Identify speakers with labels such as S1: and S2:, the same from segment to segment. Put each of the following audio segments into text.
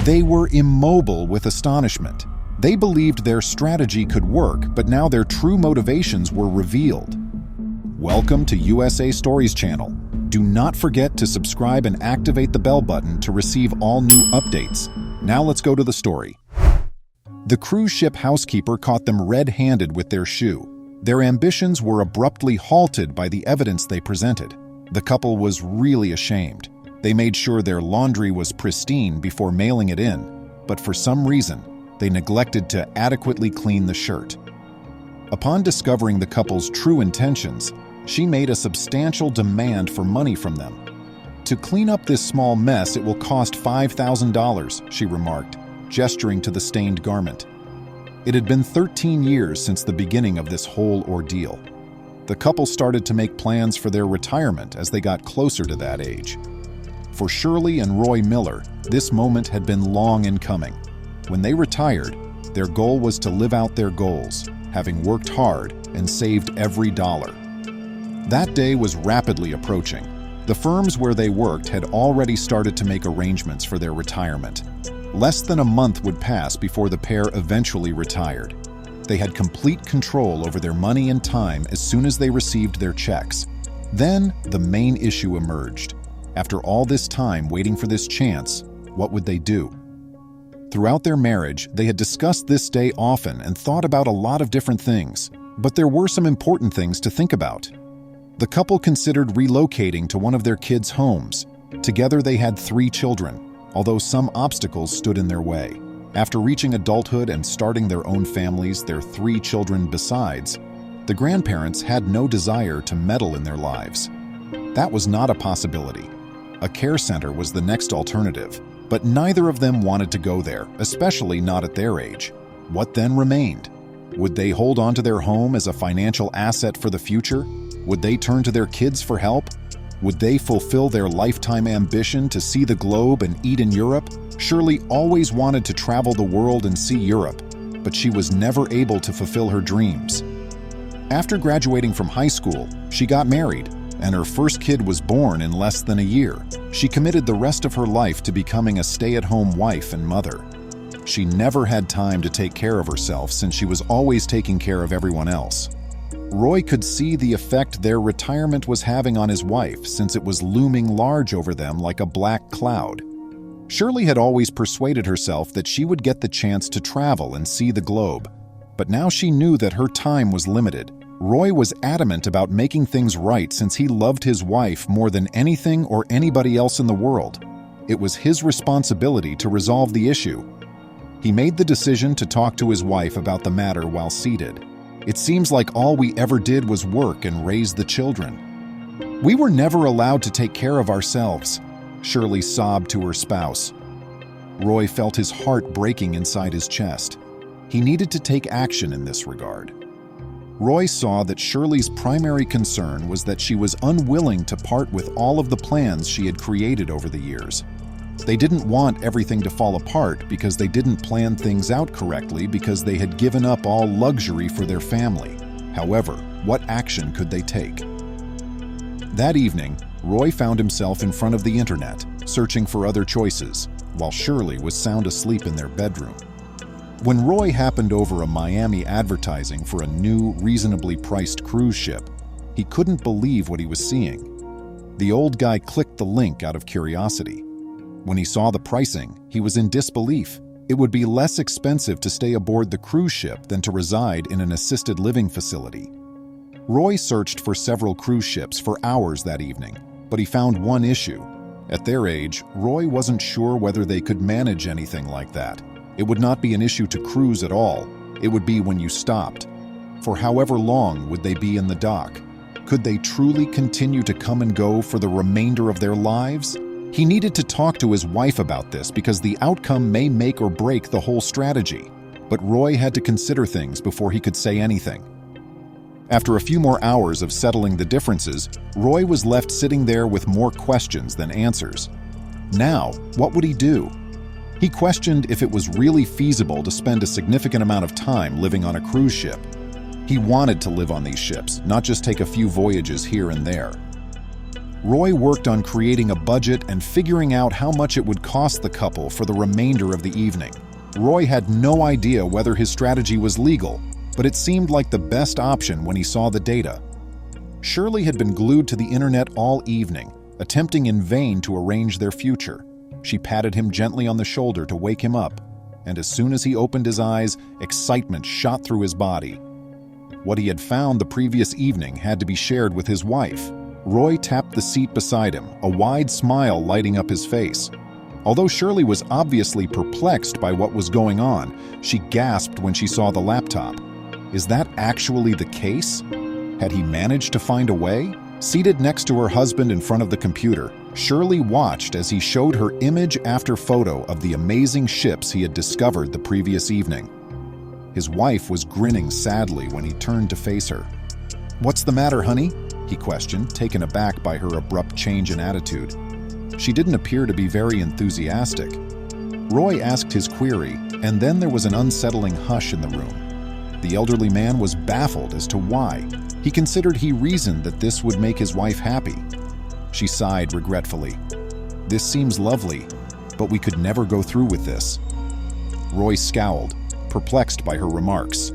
S1: They were immobile with astonishment. They believed their strategy could work, but now their true motivations were revealed. Welcome to USA Stories channel. Do not forget to subscribe and activate the bell button to receive all new updates. Now let's go to the story. The cruise ship Housekeeper caught them red-handed with their shoe. Their ambitions were abruptly halted by the evidence they presented. The couple was really ashamed. They made sure their laundry was pristine before mailing it in, but for some reason, they neglected to adequately clean the shirt. Upon discovering the couple's true intentions, she made a substantial demand for money from them. "To clean up this small mess, it will cost $5,000, she remarked, gesturing to the stained garment. It had been 13 years since the beginning of this whole ordeal. The couple started to make plans for their retirement as they got closer to that age. For Shirley and Roy Miller, this moment had been long in coming. When they retired, their goal was to live out their goals, having worked hard and saved every dollar. That day was rapidly approaching. The firms where they worked had already started to make arrangements for their retirement. Less than a month would pass before the pair eventually retired. They had complete control over their money and time as soon as they received their checks. Then, the main issue emerged. After all this time waiting for this chance, what would they do? Throughout their marriage, they had discussed this day often and thought about a lot of different things. But there were some important things to think about. The couple considered relocating to one of their kids' homes. Together they had 3 children, although some obstacles stood in their way. After reaching adulthood and starting their own families, their 3 children besides, the grandparents had no desire to meddle in their lives. That was not a possibility. A care center was the next alternative, but neither of them wanted to go there, especially not at their age. What then remained? Would they hold on to their home as a financial asset for the future? Would they turn to their kids for help? Would they fulfill their lifetime ambition to see the globe and eat in Europe? Shirley always wanted to travel the world and see Europe, but she was never able to fulfill her dreams. After graduating from high school, she got married, and her first kid was born in less than a year. She committed the rest of her life to becoming a stay-at-home wife and mother. She never had time to take care of herself since she was always taking care of everyone else. Roy could see the effect their retirement was having on his wife since it was looming large over them like a black cloud. Shirley had always persuaded herself that she would get the chance to travel and see the globe, but now she knew that her time was limited. Roy was adamant about making things right since he loved his wife more than anything or anybody else in the world. It was his responsibility to resolve the issue. He made the decision to talk to his wife about the matter while seated. "It seems like all we ever did was work and raise the children. We were never allowed to take care of ourselves," Shirley sobbed to her spouse. Roy felt his heart breaking inside his chest. He needed to take action in this regard. Roy saw that Shirley's primary concern was that she was unwilling to part with all of the plans she had created over the years. They didn't want everything to fall apart because they didn't plan things out correctly because they had given up all luxury for their family. However, what action could they take? That evening, Roy found himself in front of the internet, searching for other choices, while Shirley was sound asleep in their bedroom. When Roy happened over a Miami advertising for a new, reasonably priced cruise ship, he couldn't believe what he was seeing. The old guy clicked the link out of curiosity. When he saw the pricing, he was in disbelief. It would be less expensive to stay aboard the cruise ship than to reside in an assisted living facility. Roy searched for several cruise ships for hours that evening, but he found one issue. At their age, Roy wasn't sure whether they could manage anything like that. It would not be an issue to cruise at all. It would be when you stopped. For however long would they be in the dock? Could they truly continue to come and go for the remainder of their lives? He needed to talk to his wife about this because the outcome may make or break the whole strategy. But Roy had to consider things before he could say anything. After a few more hours of settling the differences, Roy was left sitting there with more questions than answers. Now, what would he do? He questioned if it was really feasible to spend a significant amount of time living on a cruise ship. He wanted to live on these ships, not just take a few voyages here and there. Roy worked on creating a budget and figuring out how much it would cost the couple for the remainder of the evening. Roy had no idea whether his strategy was legal, but it seemed like the best option when he saw the data. Shirley had been glued to the internet all evening, attempting in vain to arrange their future. She patted him gently on the shoulder to wake him up, and as soon as he opened his eyes, excitement shot through his body. What he had found the previous evening had to be shared with his wife. Roy tapped the seat beside him, a wide smile lighting up his face. Although Shirley was obviously perplexed by what was going on, she gasped when she saw the laptop. Is that actually the case? Had he managed to find a way? Seated next to her husband in front of the computer, Shirley watched as he showed her image after photo of the amazing ships he had discovered the previous evening. His wife was grinning sadly when he turned to face her. "What's the matter, honey?" he questioned, taken aback by her abrupt change in attitude. She didn't appear to be very enthusiastic. Roy asked his query, and then there was an unsettling hush in the room. The elderly man was baffled as to why. He considered he reasoned that this would make his wife happy. She sighed regretfully. "This seems lovely, but we could never go through with this." Roy scowled, perplexed by her remarks.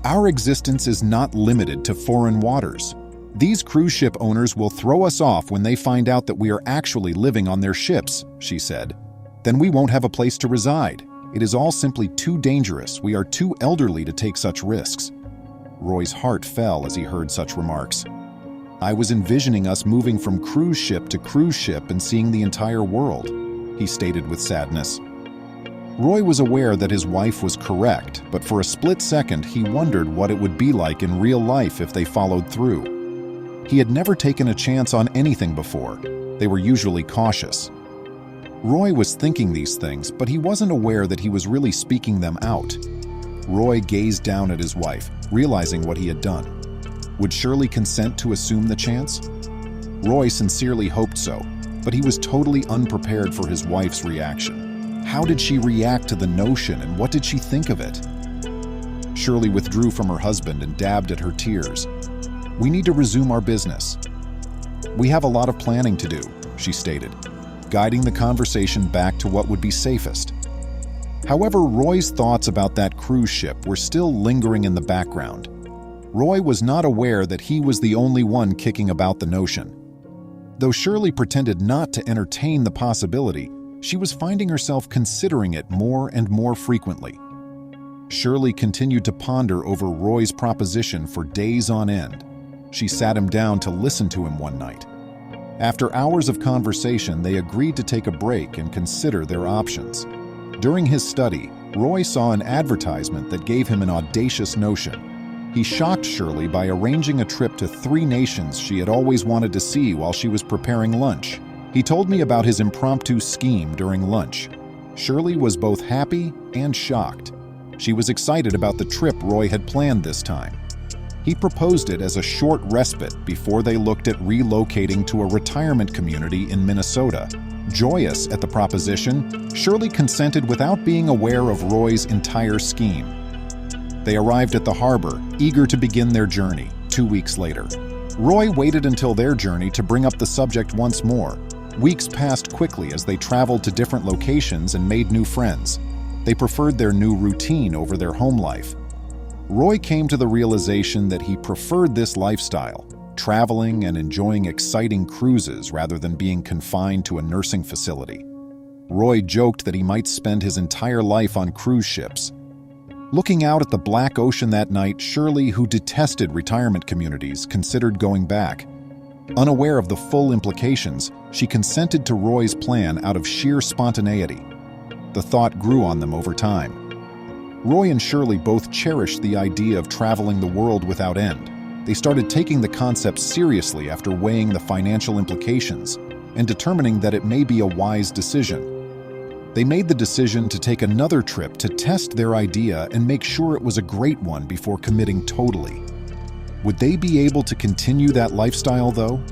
S1: "Our existence is not limited to foreign waters. These cruise ship owners will throw us off when they find out that we are actually living on their ships," she said. "Then we won't have a place to reside. It is all simply too dangerous. We are too elderly to take such risks." Roy's heart fell as he heard such remarks. "I was envisioning us moving from cruise ship to cruise ship and seeing the entire world," he stated with sadness. Roy was aware that his wife was correct, but for a split second he wondered what it would be like in real life if they followed through. He had never taken a chance on anything before. They were usually cautious. Roy was thinking these things, but he wasn't aware that he was really speaking them out. Roy gazed down at his wife, realizing what he had done. Would Shirley consent to assume the chance? Roy sincerely hoped so, but he was totally unprepared for his wife's reaction. How did she react to the notion, and what did she think of it? Shirley withdrew from her husband and dabbed at her tears. "We need to resume our business. We have a lot of planning to do," she stated, guiding the conversation back to what would be safest. However, Roy's thoughts about that cruise ship were still lingering in the background. Roy was not aware that he was the only one kicking about the notion. Though Shirley pretended not to entertain the possibility, she was finding herself considering it more and more frequently. Shirley continued to ponder over Roy's proposition for days on end. She sat him down to listen to him one night. After hours of conversation, they agreed to take a break and consider their options. During his study, Roy saw an advertisement that gave him an audacious notion. He shocked Shirley by arranging a trip to 3 nations she had always wanted to see while she was preparing lunch. He told me about his impromptu scheme during lunch. Shirley was both happy and shocked. She was excited about the trip Roy had planned this time. He proposed it as a short respite before they looked at relocating to a retirement community in Minnesota. Joyous at the proposition, Shirley consented without being aware of Roy's entire scheme. They arrived at the harbor, eager to begin their journey, 2 weeks later. Roy waited until their journey to bring up the subject once more. Weeks passed quickly as they traveled to different locations and made new friends. They preferred their new routine over their home life. Roy came to the realization that he preferred this lifestyle, traveling and enjoying exciting cruises rather than being confined to a nursing facility. Roy joked that he might spend his entire life on cruise ships. Looking out at the black ocean that night, Shirley, who detested retirement communities, considered going back. Unaware of the full implications, she consented to Roy's plan out of sheer spontaneity. The thought grew on them over time. Roy and Shirley both cherished the idea of traveling the world without end. They started taking the concept seriously after weighing the financial implications and determining that it may be a wise decision. They made the decision to take another trip to test their idea and make sure it was a great one before committing totally. Would they be able to continue that lifestyle, though?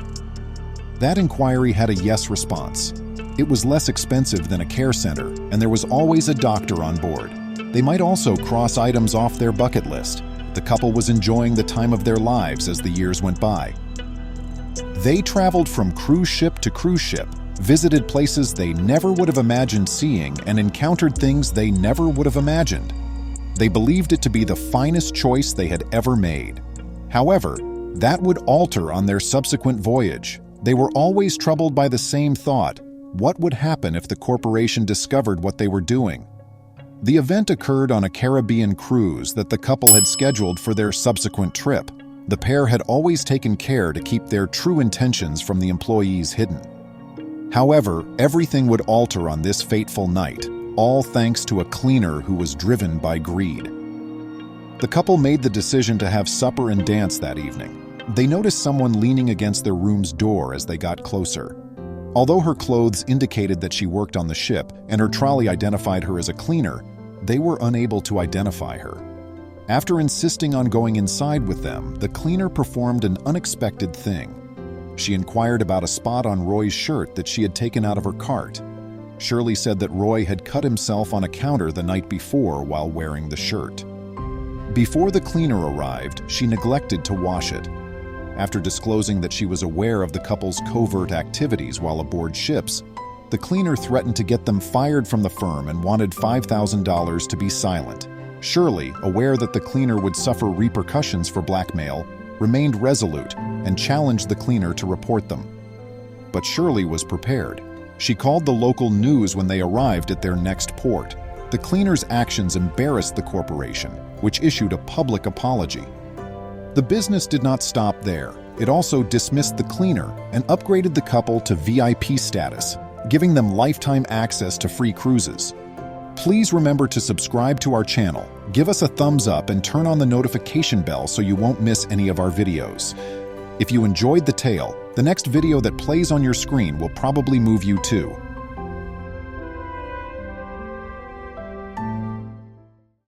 S1: That inquiry had a yes response. It was less expensive than a care center, and there was always a doctor on board. They might also cross items off their bucket list. The couple was enjoying the time of their lives as the years went by. They traveled from cruise ship to cruise ship, visited places they never would have imagined seeing, and encountered things they never would have imagined. They believed it to be the finest choice they had ever made. However, that would alter on their subsequent voyage. They were always troubled by the same thought: what would happen if the corporation discovered what they were doing? The event occurred on a Caribbean cruise that the couple had scheduled for their subsequent trip. The pair had always taken care to keep their true intentions from the employees hidden. However, everything would alter on this fateful night, all thanks to a cleaner who was driven by greed. The couple made the decision to have supper and dance that evening. They noticed someone leaning against their room's door as they got closer. Although her clothes indicated that she worked on the ship and her trolley identified her as a cleaner, they were unable to identify her. After insisting on going inside with them, the cleaner performed an unexpected thing. She inquired about a spot on Roy's shirt that she had taken out of her cart. Shirley said that Roy had cut himself on a counter the night before while wearing the shirt. Before the cleaner arrived, she neglected to wash it. After disclosing that she was aware of the couple's covert activities while aboard ships, the cleaner threatened to get them fired from the firm and wanted $5,000 to be silent. Shirley, aware that the cleaner would suffer repercussions for blackmail, remained resolute and challenged the cleaner to report them. But Shirley was prepared. She called the local news when they arrived at their next port. The cleaner's actions embarrassed the corporation, which issued a public apology. The business did not stop there. It also dismissed the cleaner and upgraded the couple to VIP status, giving them lifetime access to free cruises. Please remember to subscribe to our channel, give us a thumbs up, and turn on the notification bell so you won't miss any of our videos. If you enjoyed the tale, the next video that plays on your screen will probably move you too.